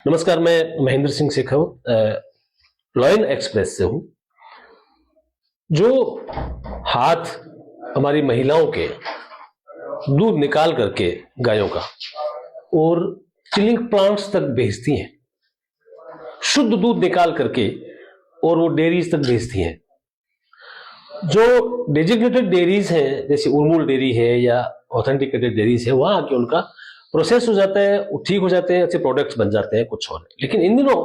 नमस्कार, मैं Mahendra Singh Shekhawat lion express से हूं। जो हाथ हमारी महिलाओं के दूध निकाल करके गायों का और चिलिंग प्लांट्स तक भेजती हैं, शुद्ध दूध निकाल करके और वो डेयरीज तक भेजती हैं। जो डेजिग्नेटेड डेयरीज हैं जैसे उर्मुल डेयरी है या ऑथेंटिकेटेड डेयरीज है, वहां आके उनका प्रोसेस हो जाता है, वो ठीक हो जाते हैं, अच्छे प्रोडक्ट्स बन जाते हैं, कुछ और। लेकिन इन दिनों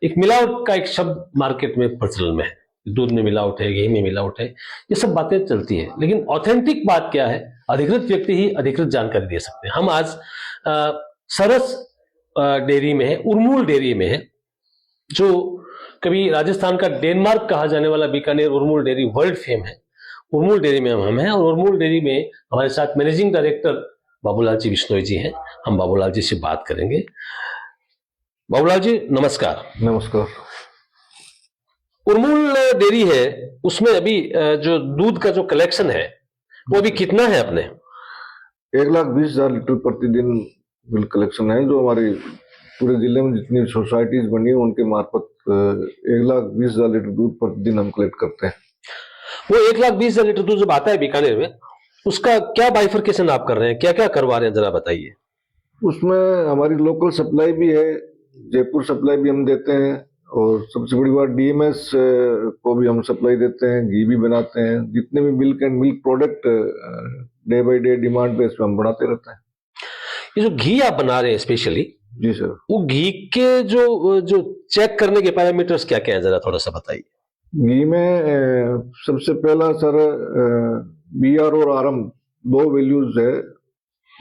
एक मिलावट का एक शब्द मार्केट में प्रचलन में है। दूध में मिलावट है, घी में मिलावट है, ये सब बातें चलती है। लेकिन ऑथेंटिक बात क्या है, अधिकृत व्यक्ति ही अधिकृत जानकारी दे सकते हैं। हम आज सरस डेयरी में है, उर्मुल डेयरी में है, जो कभी राजस्थान का डेनमार्क कहा जाने वाला बीकानेर उर्मुल डेयरी वर्ल्ड फेम है। उर्मुल डेयरी में हम हैं और उर्मुल डेयरी में हमारे साथ मैनेजिंग डायरेक्टर बाबूलाल जी बिश्नोई जी हैं। हम बाबूलाल जी से बात करेंगे। बाबूलाल जी नमस्कार। नमस्कार। उर्मुल डेयरी है, उसमें अभी जो दूध का जो कलेक्शन है वो अभी कितना है अपने? 1,20,000 लीटर प्रतिदिन मिल्क कलेक्शन है, जो हमारी पूरे जिले में जितनी सोसाइटीज बनी है उनके मार्फत 1,20,000 लीटर दूध प्रतिदिन हम कलेक्ट करते हैं। वो 1,20,000 लीटर दूध जब आता है बीकानेर में, उसका क्या बाइफर्केशन आप कर रहे हैं, क्या क्या करवा रहे हैं, जरा बताइए। उसमें हमारी लोकल सप्लाई भी है, जयपुर सप्लाई भी हम देते हैं, और सबसे बड़ी बात डीएमएस को भी हम सप्लाई देते हैं, घी भी बनाते हैं। जितने भी milk and milk product day by day demand base पे हम बढ़ाते रहते हैं। ये जो घी आप बना रहे हैं स्पेशली, जी सर, वो घी के जो चेक करने के पैरामीटर्स क्या क्या है, जरा थोड़ा सा बताइए। घी में सबसे पहला सर बीआर और आरएम दो वैल्यूज है।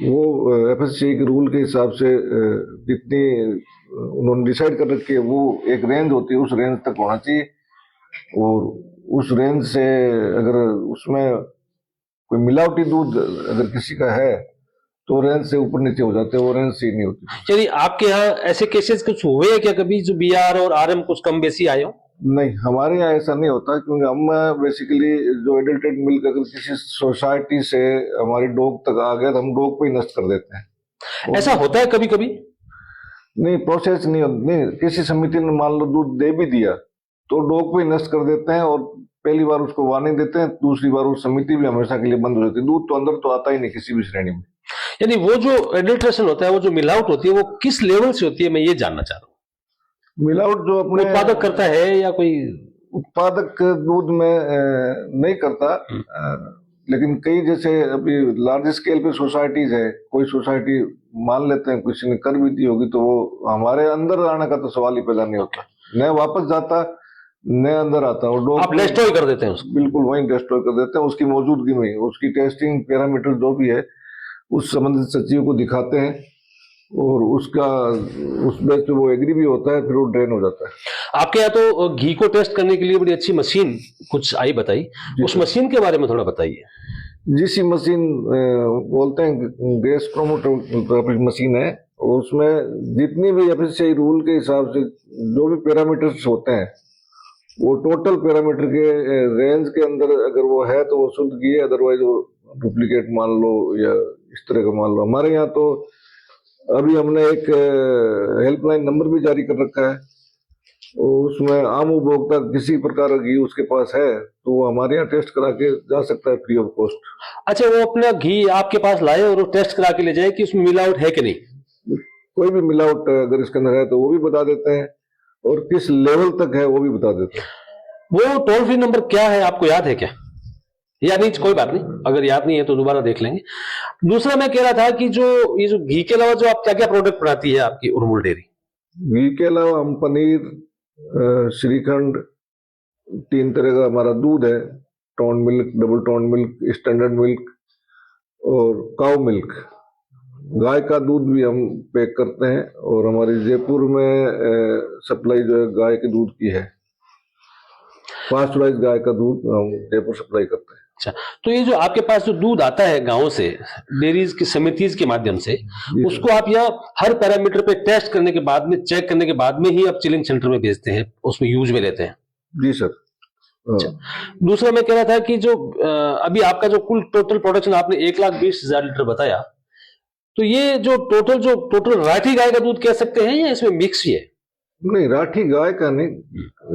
वो एफएससीआई के रूल के हिसाब से जितनी उन्होंने डिसाइड कर रखी है, वो एक रेंज होती है, उस रेंज तक होना चाहिए। और उस रेंज से अगर उसमें कोई मिलावटी दूध अगर किसी का है तो रेंज से ऊपर नीचे हो जाते हैं, वो रेंज से नहीं होती। यानी आपके यहाँ ऐसे केसेस कुछ हुए हैं क्या कभी, जो बीआर और आरएम कुछ कम बेसी आए हो? नहीं, हमारे यहाँ ऐसा नहीं होता, क्योंकि हम बेसिकली जो एडल्टेड मिल्क अगर किसी सोसाइटी से हमारी डॉग तक आ गया तो हम डॉग पे ही नष्ट कर देते हैं। ऐसा होता है कभी कभी? नहीं, प्रोसेस नहीं, किसी समिति ने मान लो दूध दे भी दिया तो डॉग पे ही नष्ट कर देते हैं, और पहली बार उसको वार्निंग देते हैं, दूसरी बार वो समिति भी हमेशा के लिए बंद हो जाती है। दूध तो अंदर तो आता ही नहीं किसी भी श्रेणी में। यानी वो जो एडल्ट्रेशन होता है, वो जो मिलावट होती है, वो किस लेवल से होती है, मैं ये जानना चाह रहा हूँ। मिलावट जो अपने उत्पादक करता है या कोई उत्पादक दूध में नहीं करता, लेकिन कई जैसे अभी लार्ज स्केल पे सोसाइटीज है, कोई सोसाइटी मान लेते हैं किसी ने कर भी दी होगी, तो वो हमारे अंदर आने का तो सवाल ही पैदा नहीं होता। न वापस जाता, न अंदर आता, और आप डिस्ट्रॉय कर देते हैं उसको? बिल्कुल वहीं डिस्ट्रॉय कर देते हैं, उसकी मौजूदगी में। उसकी टेस्टिंग पैरामीटर जो भी है उस संबंधित सचिव को दिखाते हैं, और उसका उस बेस पे वो एग्री भी होता है, फिर वो ड्रेन हो जाता है। आपके यहाँ तो घी को टेस्ट करने के लिए बड़ी अच्छी मशीन कुछ आई, बताई उस मशीन के बारे में थोड़ा बताइए। जीसी मशीन बोलते हैं, गैस क्रोमेटोग्राफिक मशीन है। उसमें जितनी भी एफएससीआई रूल के हिसाब से जो भी पैरामीटर्स होते हैं, वो टोटल पैरामीटर के रेंज के अंदर अगर वो है तो वो शुद्ध घी है, अदरवाइज वो डुप्लीकेट मान लो या इस तरह का मान लो। हमारे यहाँ तो अभी हमने एक हेल्पलाइन नंबर भी जारी कर रखा है, और उसमें आम उपभोक्ता किसी प्रकार का घी उसके पास है तो वो हमारे यहाँ टेस्ट करा के जा सकता है फ्री ऑफ कॉस्ट। अच्छा, वो अपना घी आपके पास लाए और वो टेस्ट करा के ले जाए कि उसमें मिलावट है कि नहीं? कोई भी मिलावट अगर इसके अंदर है तो वो भी बता देते हैं, और किस लेवल तक है वो भी बता देते हैं। वो टोल फ्री नंबर क्या है, आपको याद है क्या? या नहीं, कोई बात नहीं, अगर याद नहीं है तो दोबारा देख लेंगे। दूसरा मैं कह रहा था कि जो ये जो घी के अलावा जो आप क्या क्या प्रोडक्ट बनाती है आपकी उर्मुल डेयरी? घी के अलावा हम पनीर, श्रीखंड, 3 तरह का हमारा दूध है, tone milk, double tone milk, standard milk और काउ मिल्क। गाय का दूध भी हम पैक करते हैं, और हमारी जयपुर में सप्लाई जो है गाय के दूध की है। पास्चराइज्ड गाय का दूध हम जयपुर सप्लाई करते हैं। अच्छा, तो ये जो आपके पास जो दूध आता है गांव से डेयरीज की समितिज के माध्यम से, उसको आप यहाँ हर पैरामीटर पे टेस्ट करने के बाद में, चेक करने के बाद में ही आप चिलिंग सेंटर में भेजते हैं, उसमें यूज में लेते हैं? जी सर। अच्छा, दूसरा मैं कह रहा था कि जो अभी आपका जो कुल टोटल प्रोडक्शन आपने 1,20,000 लीटर बताया, तो ये जो टोटल राठी गाय का दूध कह सकते हैं या इसमें मिक्स ही है? नहीं, राठी गाय का नहीं,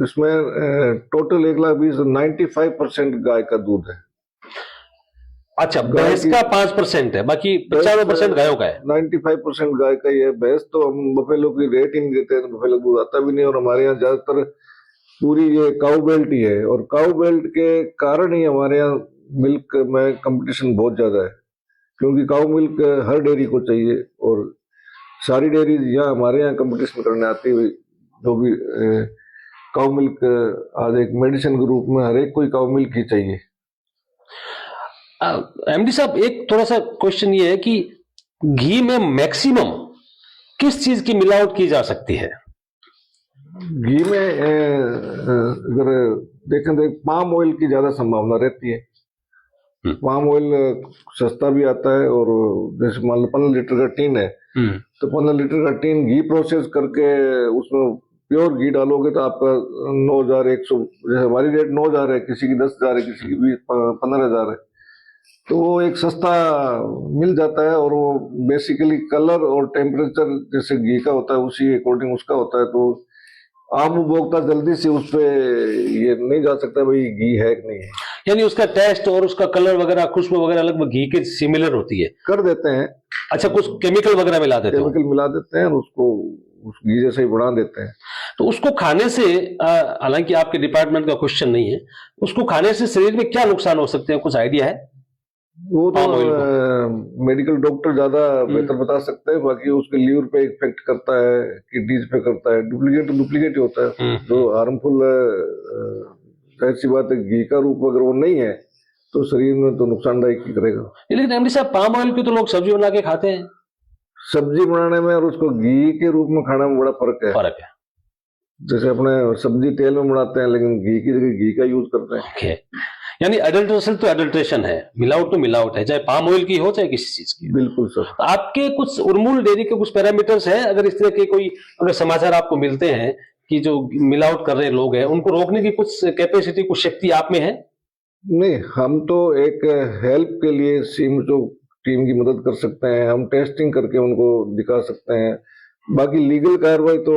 इसमें टोटल 1,20,95% गाय का दूध है। अच्छा, गाय भैंस की का 5% है, बाकी 95% गायों का है। 95% गाय का ही है। भैंस तो हम बफेलो की रेट ही नहीं देते हैं, तो बफेलो दूध आता भी नहीं। और हमारे यहाँ ज्यादातर पूरी ये काऊ बेल्ट ही है, और काऊ बेल्ट के कारण ही हमारे यहाँ मिल्क में कंपटीशन बहुत ज्यादा है, क्योंकि काऊ मिल्क हर डेयरी को चाहिए। और सारी डेयरी यहाँ हमारे यहाँ कंपटीशन करने आती है। जो भी काऊ मिल्क आज एक मेडिसिन के रूप में हर एक कोई काऊ मिल्क ही चाहिए। एमडी साहब, एक थोड़ा सा क्वेश्चन ये है कि घी में मैक्सिमम किस चीज की मिलावट की जा सकती है? घी में अगर देखें तो पाम ऑयल की ज्यादा संभावना रहती है। पाम ऑयल सस्ता भी आता है, और जैसे मान लो 15 लीटर का टीन है, तो 15 लीटर का टीन घी प्रोसेस करके उसमें प्योर घी डालोगे तो आपका 9,100, जैसे हमारी रेट 9,000 है, किसी की 10,000 है, किसी की 15,000 है, तो वो एक सस्ता मिल जाता है। और वो बेसिकली कलर और टेम्परेचर जैसे घी का होता है उसी अकॉर्डिंग उसका होता है, तो आम उपभोक्ता जल्दी से उस पे ये नहीं जा सकता भाई घी है कि नहीं है। यानी उसका टेस्ट और उसका कलर वगैरह, खुशबू वगैरह लगभग घी के सिमिलर होती है? कर देते हैं। अच्छा, कुछ केमिकल वगैरह मिला देते हैं? केमिकल मिला देते हैं और उसको उस घी जैसे ही बना देते हैं। तो उसको खाने से, हालांकि आपके डिपार्टमेंट का क्वेश्चन नहीं है, उसको खाने से शरीर में क्या नुकसान हो सकते हैं, कुछ आइडिया है? वो तो मेडिकल डॉक्टर ज्यादा बेहतर बता सकते हैं। बाकी उसके लीवर पे इफेक्ट करता है, किडनीज पे करता है, डुप्लीकेट ही होता है। जो हार्मफुल, जाहिर सी बात है, घी का रूप अगर वो नहीं है तो शरीर में तो नुकसानदायक ही करेगा। लेकिन एमडी साहब, पाम ऑयल की तो लोग सब्जी बना के खाते हैं। सब्जी बनाने में और उसको घी के रूप में खाने में बड़ा फर्क है। जैसे अपने सब्जी तेल में बनाते हैं, लेकिन घी की जगह घी का यूज करते हैं। okay. यानी एडल्ट्रेशन तो एडल्ट्रेशन है, मिलावट तो मिलावट है, चाहे पाम ऑयल की हो चाहे किसी चीज की। बिल्कुल सर। तो आपके कुछ उर्मुल डेयरी के कुछ पैरामीटर्स हैं, अगर इस तरह के कोई अगर समाचार आपको मिलते हैं कि जो मिलावट कर रहे लोग हैं, उनको रोकने की कुछ कैपेसिटी, कुछ शक्ति आप में है? नहीं, हम तो एक हेल्प के लिए सीएमएचओ टीम की मदद कर सकते हैं। हम टेस्टिंग करके उनको दिखा सकते हैं। बाकी लीगल कार्रवाई तो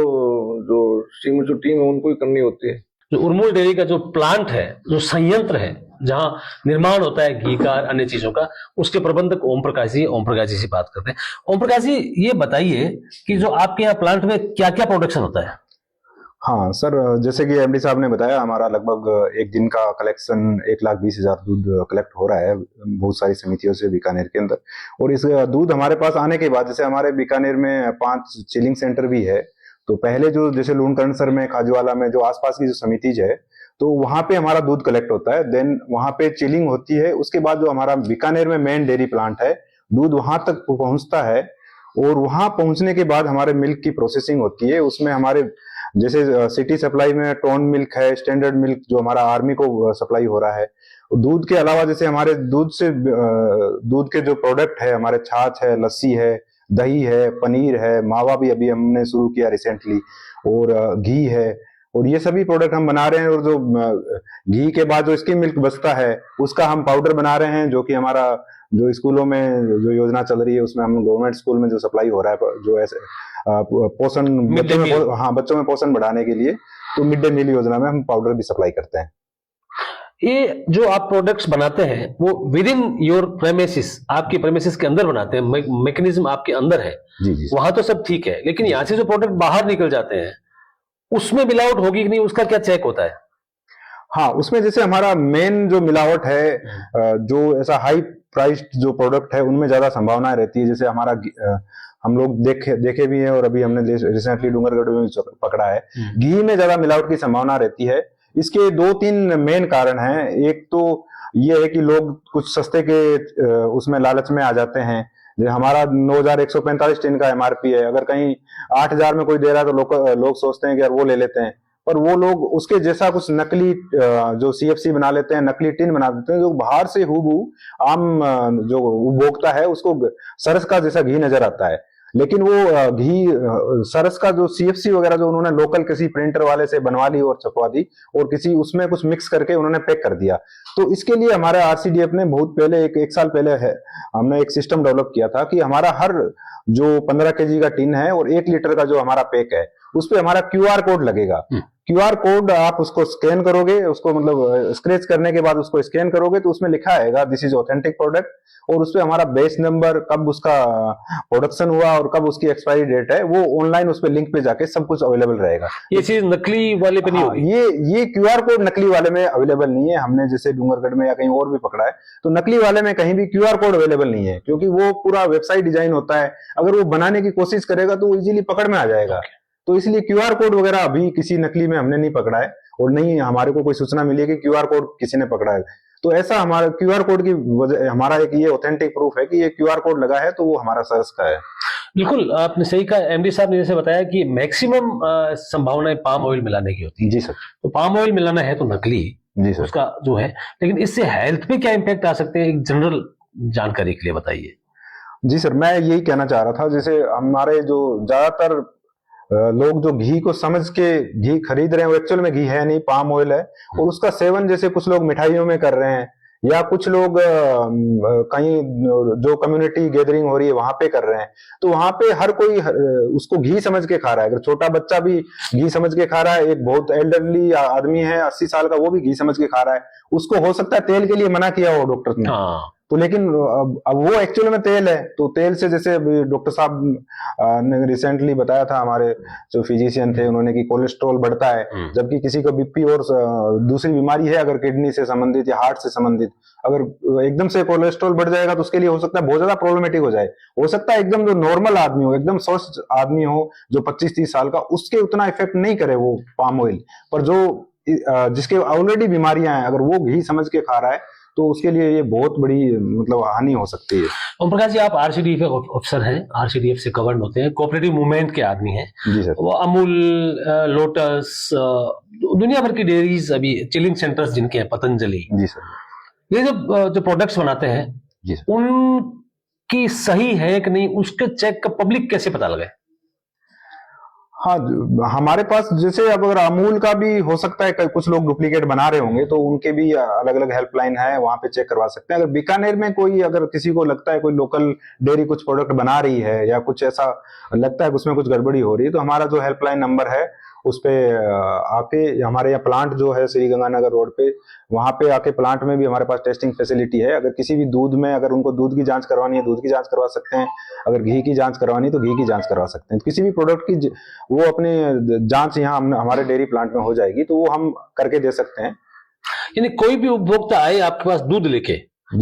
जो सीएमएचओ टीम है उनको ही करनी होती है। जो उर्मुल डेयरी का जो प्लांट है, जो संयंत्र है जहां निर्माण होता है घी का, अन्य चीजों का, उसके प्रबंधक ओम प्रकाश जी, ओम प्रकाश जी से बात करते हैं। ओम प्रकाश जी, ये बताइए कि जो आपके यहाँ प्लांट में क्या क्या प्रोडक्शन होता है? हाँ सर, जैसे कि एमडी साहब ने बताया, हमारा लगभग एक दिन का कलेक्शन 1,20,000 दूध कलेक्ट हो रहा है बहुत सारी समितियों से बीकानेर के अंदर। और इस दूध हमारे पास आने के बाद, जैसे हमारे बीकानेर में 5 चिलिंग सेंटर भी है, तो पहले जो जैसे लूणकरणसर में, खाजूवाला में, जो आसपास की जो समितिज है, तो वहां पे हमारा दूध कलेक्ट होता है। देन वहां पे चिलिंग होती है। उसके बाद जो हमारा बीकानेर में मेन डेयरी प्लांट है, दूध वहां तक पहुंचता है। और वहां पहुंचने के बाद हमारे मिल्क की प्रोसेसिंग होती है। उसमें हमारे जैसे सिटी सप्लाई में टोन मिल्क है, स्टैंडर्ड मिल्क जो हमारा आर्मी को सप्लाई हो रहा है। दूध के अलावा जैसे हमारे दूध के जो प्रोडक्ट है, हमारे छाछ है, लस्सी है, दही है, पनीर है, मावा भी अभी हमने शुरू किया रिसेंटली, और घी है, और ये सभी प्रोडक्ट हम बना रहे हैं। और जो घी के बाद जो स्किम मिल्क बचता है, उसका हम पाउडर बना रहे हैं, जो कि हमारा जो स्कूलों में जो योजना चल रही है, उसमें हम गवर्नमेंट स्कूल में जो सप्लाई हो रहा है, जो ऐसे पोषण बच्चों में पोषण बढ़ाने के लिए, तो मिड डे मील योजना में हम पाउडर भी सप्लाई करते हैं। ये जो आप प्रोडक्ट्स बनाते हैं वो विद इन योर प्रेमिसिस, आपकी प्रेमिसिस के अंदर बनाते हैं, मैकेनिज्म आपके अंदर है? जी। वहां तो सब ठीक है, लेकिन यहाँ से जो प्रोडक्ट बाहर निकल जाते हैं उसमें मिलावट होगी कि नहीं, उसका क्या चेक होता है? हाँ, उसमें जैसे हमारा मेन जो मिलावट है, जो ऐसा हाई प्राइस्ड जो प्रोडक्ट है, उनमें ज्यादा संभावना रहती है। जैसे हमारा हम लोग देखे भी हैं, और अभी हमने रिसेंटली डूंगरगढ़ में पकड़ा है, घी में ज्यादा मिलावट की संभावना रहती है। इसके 2-3 मेन कारण हैं। एक तो ये है कि लोग कुछ सस्ते के उसमें लालच में आ जाते हैं। हमारा 9,145 टिन का एमआरपी है, अगर कहीं 8,000 में कोई दे रहा है तो लोग सोचते हैं कि यार वो ले लेते हैं। पर वो लोग उसके जैसा कुछ नकली जो सीएफसी बना लेते हैं, नकली टिन बना देते हैं, जो बाहर से हूबहू आम जो उपभोक्ता है उसको सरस का जैसा घी नजर आता है। लेकिन वो घी सरस का जो CFC वगैरह जो उन्होंने लोकल किसी प्रिंटर वाले से बनवा ली और छपवा दी, और किसी उसमें कुछ मिक्स करके उन्होंने पैक कर दिया। तो इसके लिए हमारे RCDF ने बहुत पहले एक साल पहले हमने एक सिस्टम डेवलप किया था कि हमारा हर जो 15 kg का टिन है और 1 लीटर का जो हमारा पैक है उस पे हमारा QR कोड लगेगा। QR कोड आप उसको स्कैन करोगे, उसको मतलब स्क्रैच करने के बाद उसको स्कैन करोगे तो उसमें लिखा आएगा दिस इज ऑथेंटिक प्रोडक्ट, और उसपे हमारा बेस नंबर, कब उसका प्रोडक्शन हुआ और कब उसकी एक्सपायरी डेट है, वो ऑनलाइन उस पे लिंक पे जाके सब कुछ अवेलेबल रहेगा। ये चीज नकली वाले पे नहीं होगी? ये QR कोड नकली वाले में अवेलेबल नहीं है। हमने जैसे डूंगरगढ़ में या कहीं और भी पकड़ा है तो नकली वाले में कहीं भी QR कोड अवेलेबल नहीं है, क्योंकि वो पूरा वेबसाइट डिजाइन होता है, अगर वो बनाने की कोशिश करेगा तो वो इजीली पकड़ में आ जाएगा। तो इसलिए QR कोड वगैरह अभी किसी नकली में हमने नहीं पकड़ा है, और नहीं हमारे को कोई सूचना मिली है कि QR कोड किसी ने पकड़ा है। तो ऐसा हमारा QR कोड की वजह, हमारा एक ये ऑथेंटिक प्रूफ है कि ये QR कोड लगा है तो वो हमारा सरस का है। बिल्कुल आपने सही कहा। MD साहब ने जैसे बताया कि मैक्सिमम संभावनाएं पाम ऑयल मिलाने की होती है। जी सर। तो पाम ऑयल मिलाना है तो नकली, जी सर। उसका जो है, लेकिन इससे हेल्थ पे क्या इम्पैक्ट आ सकते हैं, एक जनरल जानकारी के लिए बताइए। जी सर, मैं यही कहना चाह रहा था, जैसे हमारे जो ज्यादातर लोग जो घी को समझ के घी खरीद रहे हैं वो एक्चुअल में घी है नहीं, पाम ऑयल है, और उसका सेवन जैसे कुछ लोग मिठाइयों में कर रहे हैं, या कुछ लोग कहीं जो कम्युनिटी गैदरिंग हो रही है वहां पे कर रहे हैं, तो वहां पे हर कोई उसको घी समझ के खा रहा है। अगर छोटा बच्चा भी घी समझ के खा रहा है, एक बहुत एल्डरली आदमी है 80 साल का, वो भी घी समझ के खा रहा है, उसको हो सकता है तेल के लिए मना किया हो डॉक्टर ने, तो लेकिन अब वो एक्चुअल में तेल है, तो तेल से जैसे डॉक्टर साहब ने रिसेंटली बताया था, हमारे जो फिजिशियन थे उन्होंने, कि कोलेस्ट्रॉल बढ़ता है, जबकि किसी को BP और दूसरी बीमारी है अगर किडनी से संबंधित या हार्ट से संबंधित, अगर एकदम से कोलेस्ट्रॉल बढ़ जाएगा तो उसके लिए हो सकता है बहुत ज्यादा प्रॉब्लमेटिक हो जाए। हो सकता है एकदम जो नॉर्मल आदमी हो, एकदम स्वस्थ आदमी हो जो 25-30 साल का, उसके उतना इफेक्ट नहीं करे वो पाम ऑयल, पर जो जिसके ऑलरेडी बीमारियां हैं, अगर वो घी समझ के खा रहा है तो उसके लिए ये बहुत बड़ी मतलब हानि हो सकती है। ओम प्रकाश जी, आप RCDF अफसर हैं, RCDF से गवर्न होते हैं, कोऑपरेटिव मूवमेंट के आदमी हैं। जी सर। वो अमूल, लोटस, दुनिया भर की डेयरीज, अभी चिलिंग सेंटर्स जिनके हैं, पतंजलि, जी सर, ये जो प्रोडक्ट्स बनाते हैं, जी सर, उनकी सही है कि नहीं, उसके चेक का पब्लिक कैसे पता लगे? हाँ, हमारे पास जैसे अब अगर अमूल का भी हो सकता है कुछ लोग डुप्लीकेट बना रहे होंगे, तो उनके भी अलग अलग हेल्पलाइन है, वहां पे चेक करवा सकते हैं। अगर बीकानेर में कोई, अगर किसी को लगता है कोई लोकल डेयरी कुछ प्रोडक्ट बना रही है या कुछ ऐसा लगता है कि उसमें कुछ गड़बड़ी हो रही है, तो हमारा जो हेल्पलाइन नंबर है उस पे आके, हमारे यहाँ प्लांट जो है श्री गंगानगर रोड पे, वहां पे आके प्लांट में भी हमारे पास टेस्टिंग फैसिलिटी है। अगर किसी भी दूध में, अगर उनको दूध की जांच करवानी है, दूध की जांच करवा सकते हैं, अगर घी की जांच करवानी है तो घी की जांच करवा सकते हैं। किसी भी प्रोडक्ट की वो अपनी जांच यहाँ हमारे डेयरी प्लांट में हो जाएगी, तो वो हम करके दे सकते हैं। यानी कोई भी उपभोक्ता आए आपके पास दूध लेके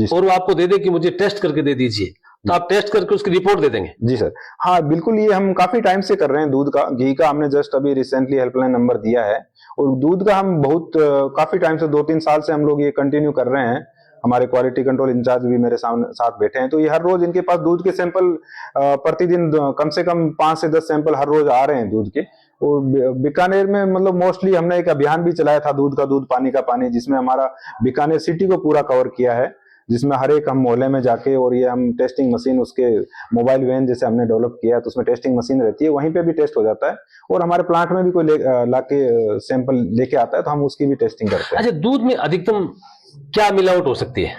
और वो आपको दे दे कि मुझे टेस्ट करके दे दीजिए, तो आप टेस्ट करके उसकी रिपोर्ट दे देंगे? जी सर, हाँ बिल्कुल, ये हम काफी टाइम से कर रहे हैं। दूध का, घी का हमने जस्ट अभी रिसेंटली हेल्पलाइन नंबर दिया है, और दूध का हम बहुत काफी टाइम से 2-3 साल से हम लोग ये कंटिन्यू कर रहे हैं। हमारे क्वालिटी कंट्रोल इंचार्ज भी मेरे साथ बैठे हैं, तो ये हर रोज इनके पास दूध के सैंपल प्रतिदिन कम से कम 5 से 10 सैंपल हर रोज आ रहे हैं दूध के। और बीकानेर में मतलब मोस्टली हमने एक अभियान भी चलाया था, दूध का दूध, पानी का पानी, जिसमें हमारा बीकानेर सिटी को पूरा कवर किया है, जिसमें हर एक हम मोहल्ले में जाके, और ये हम टेस्टिंग मशीन, उसके मोबाइल वैन जैसे हमने डेवलप किया है, तो उसमें टेस्टिंग मशीन रहती है, वहीं पे भी टेस्ट हो जाता है, और हमारे प्लांट में भी कोई लाके सैंपल लेके आता है तो हम उसकी भी टेस्टिंग करते हैं। अच्छा, दूध में अधिकतम क्या मिलावट हो सकती है?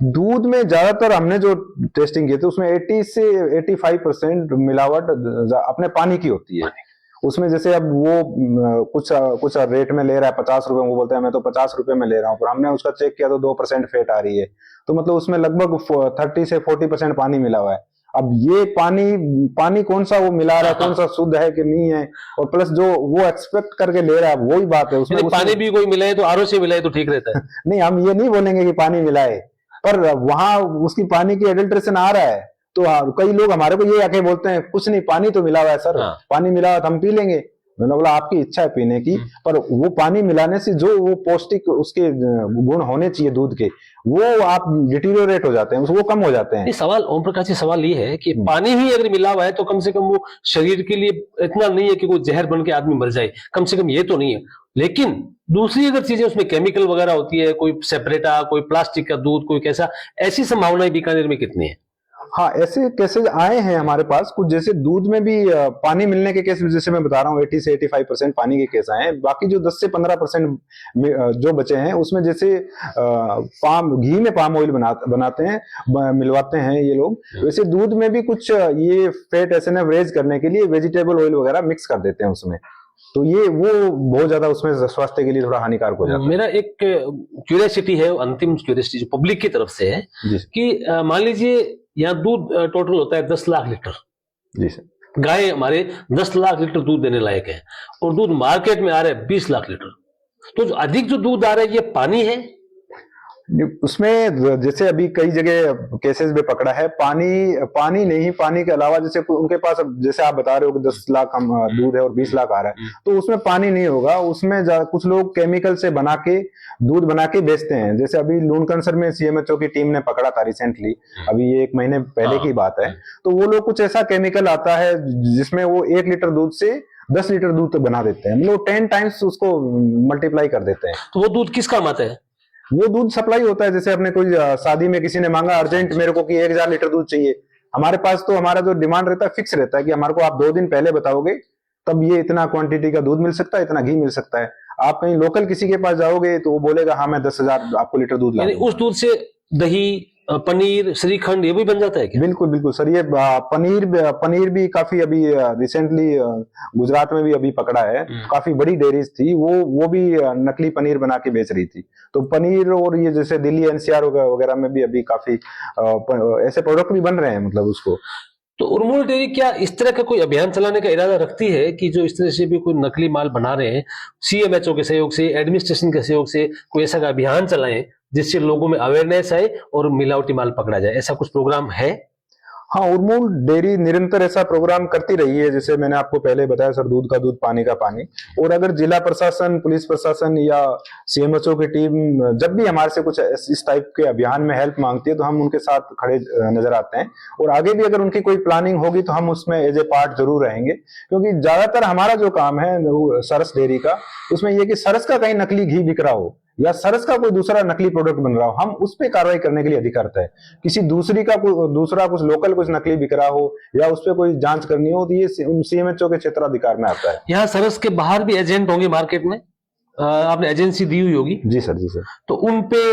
दूध में ज्यादातर हमने जो टेस्टिंग की थी उसमें 80 से 85% मिलावट अपने पानी की होती है। उसमें जैसे अब वो कुछ रेट में ले रहा है 50 रुपए, वो बोलता है मैं तो 50 रुपए में ले रहा हूँ, पर हमने उसका चेक किया तो 2% फैट आ रही है, तो मतलब उसमें लगभग 30 से 40% पानी मिला हुआ है। अब ये पानी कौन सा वो मिला रहा है, कौन सा शुद्ध है कि नहीं है, और प्लस जो वो एक्सपेक्ट करके ले रहा है वही बात है। उसमें पानी भी कोई मिलाए तो RO से मिलाए तो ठीक रहता है? नहीं, हम ये नहीं बोलेंगे कि पानी मिलाए, पर वहां उसकी पानी की एडल्ट्रेशन आ रहा है, तो कई लोग हमारे को ये आके बोलते हैं कुछ नहीं, पानी तो मिला हुआ है सर, पानी मिला हुआ तो हम पी लेंगे। मैंने बोला आपकी इच्छा है पीने की, पर वो पानी मिलाने से जो वो पौष्टिक उसके गुण होने चाहिए दूध के, वो आप डिटीरियोरेट हो जाते हैं, वो कम हो जाते हैं। ये सवाल ओम प्रकाश जी, सवाल ये है कि पानी ही अगर मिला हुआ है तो कम से कम वो शरीर के लिए इतना नहीं है कि कोई जहर बन के आदमी मर जाए, कम से कम ये तो नहीं है। लेकिन दूसरी अगर चीजें उसमें केमिकल वगैरह होती है, कोई सेपरेटा, कोई प्लास्टिक का दूध, कोई कैसा, ऐसी संभावनाएं बीकानेर में कितनी है? हाँ, ऐसे केसेस आए हैं हमारे पास कुछ, जैसे दूध में भी पानी मिलने के केस, जैसे मैं बता रहा हूँ 80 से 85% पानी के केस आए हैं। बाकी जो 10 से 15% जो बचे हैं उसमें जैसे पाम घी में पाम ऑयल बनाते हैं, मिलवाते हैं ये लोग। वैसे दूध में भी कुछ ये फैट एसएनएफ रेज करने के लिए वेजिटेबल ऑयल वगैरह मिक्स कर देते हैं उसमें, तो ये वो बहुत ज्यादा उसमें स्वास्थ्य के लिए थोड़ा हानिकारक हो जाता है। मेरा एक क्यूरियोसिटी है, अंतिम क्यूरियोसिटी जो पब्लिक की तरफ से है जी कि मान लीजिए यहाँ दूध टोटल होता है 10 लाख लीटर। जी सर। गाय हमारे 10 लाख लीटर दूध देने लायक है और दूध मार्केट में आ रहा है 20 लाख लीटर। तो जो अधिक जो दूध आ रहा है ये पानी है? उसमें जैसे अभी कई जगह केसेस में पकड़ा है, पानी नहीं, पानी के अलावा जैसे उनके पास, जैसे आप बता रहे हो कि 10 लाख हम दूध है और 20 लाख आ रहा है, तो उसमें पानी नहीं होगा, उसमें कुछ लोग केमिकल से बना के दूध बना के बेचते हैं। जैसे अभी लूणकरसर में सीएमएचओ की टीम ने पकड़ा था रिसेंटली, अभी ये 1 महीने पहले की बात है। तो वो लोग कुछ ऐसा केमिकल आता है जिसमें वो 1 लीटर दूध से 10 लीटर दूध तो बना देते हैं, मतलब 10 टाइम्स उसको मल्टीप्लाई कर देते हैं। तो वो दूध किस काम आता है? वो दूध सप्लाई होता है, जैसे अपने कोई शादी में किसी ने मांगा अर्जेंट मेरे को कि 1000 लीटर दूध चाहिए, हमारे पास तो हमारा जो डिमांड रहता है फिक्स रहता है कि हमारे को आप 2 दिन पहले बताओगे तब ये इतना क्वांटिटी का दूध मिल सकता है, इतना घी मिल सकता है। आप कहीं लोकल किसी के पास जाओगे तो वो बोलेगा हाँ मैं 10,000 आपको लीटर दूध ला दूंगा। उस दूध से दही, पनीर, श्रीखंड ये भी बन जाता है क्या? बिल्कुल बिल्कुल सर, ये पनीर भी काफी अभी रिसेंटली गुजरात में भी अभी पकड़ा है, काफी बड़ी डेयरीज थी, वो भी नकली पनीर बना के बेच रही थी। तो पनीर और ये जैसे दिल्ली एनसीआर वगैरह में भी अभी काफी ऐसे प्रोडक्ट भी बन रहे हैं, मतलब उसको। तो उर्मूल डेयरी क्या इस तरह का कोई अभियान चलाने का इरादा रखती है कि जो इस तरह से भी कोई नकली माल बना रहे हैं, सीएमएचओ के सहयोग से, एडमिनिस्ट्रेशन के सहयोग से कोई ऐसा का अभियान चलाएं जिससे लोगों में अवेयरनेस आए और मिलावटी माल पकड़ा जाए, ऐसा कुछ प्रोग्राम है? हाँ, उर्मूल डेयरी निरंतर ऐसा प्रोग्राम करती रही है, जैसे मैंने आपको पहले बताया सर, दूध का दूध पानी का पानी। और अगर जिला प्रशासन, पुलिस प्रशासन या सीएमएचओ की टीम जब भी हमारे से कुछ इस टाइप के अभियान में हेल्प मांगती है तो हम उनके साथ खड़े नजर आते हैं। और आगे भी अगर उनकी कोई प्लानिंग होगी तो हम उसमें एज ए पार्ट जरूर रहेंगे, क्योंकि ज्यादातर हमारा जो काम है सरस डेयरी का, उसमें यह कि सरस का कहीं नकली घी बिक रहा हो या सरस का कोई दूसरा नकली प्रोडक्ट बन रहा हो, हम उस पर कार्रवाई करने के लिए अधिकृत है। किसी दूसरा कुछ लोकल कुछ नकली बिक रहा हो या उस पर कोई जांच करनी हो तो ये सीएमएचओ के क्षेत्राधिकार में आता है। यहाँ सरस के बाहर भी एजेंट होंगे मार्केट में, आपने एजेंसी दी हुई होगी? जी सर, जी सर। तो उन पे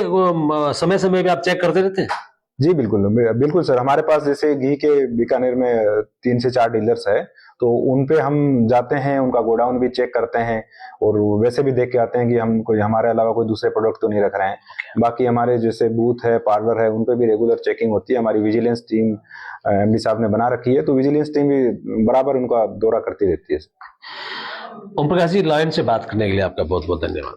समय समय पे आप चेक करते रहते हैं? जी बिल्कुल बिल्कुल सर, हमारे पास जैसे घी के बीकानेर में 3 से 4 डीलर्स है, तो उन पे हम जाते हैं, उनका गोडाउन भी चेक करते हैं और वैसे भी देख के आते हैं कि हम कोई हमारे अलावा कोई दूसरे प्रोडक्ट तो नहीं रख रहे हैं। बाकी हमारे जैसे बूथ है, पार्लर है, उन पे भी रेगुलर चेकिंग होती है। हमारी विजिलेंस टीम एमडी साहब ने बना रखी है, तो विजिलेंस टीम भी बराबर उनका दौरा करती रहती है। ओम प्रकाश जी, लायन से बात करने के लिए आपका बहुत बहुत धन्यवाद।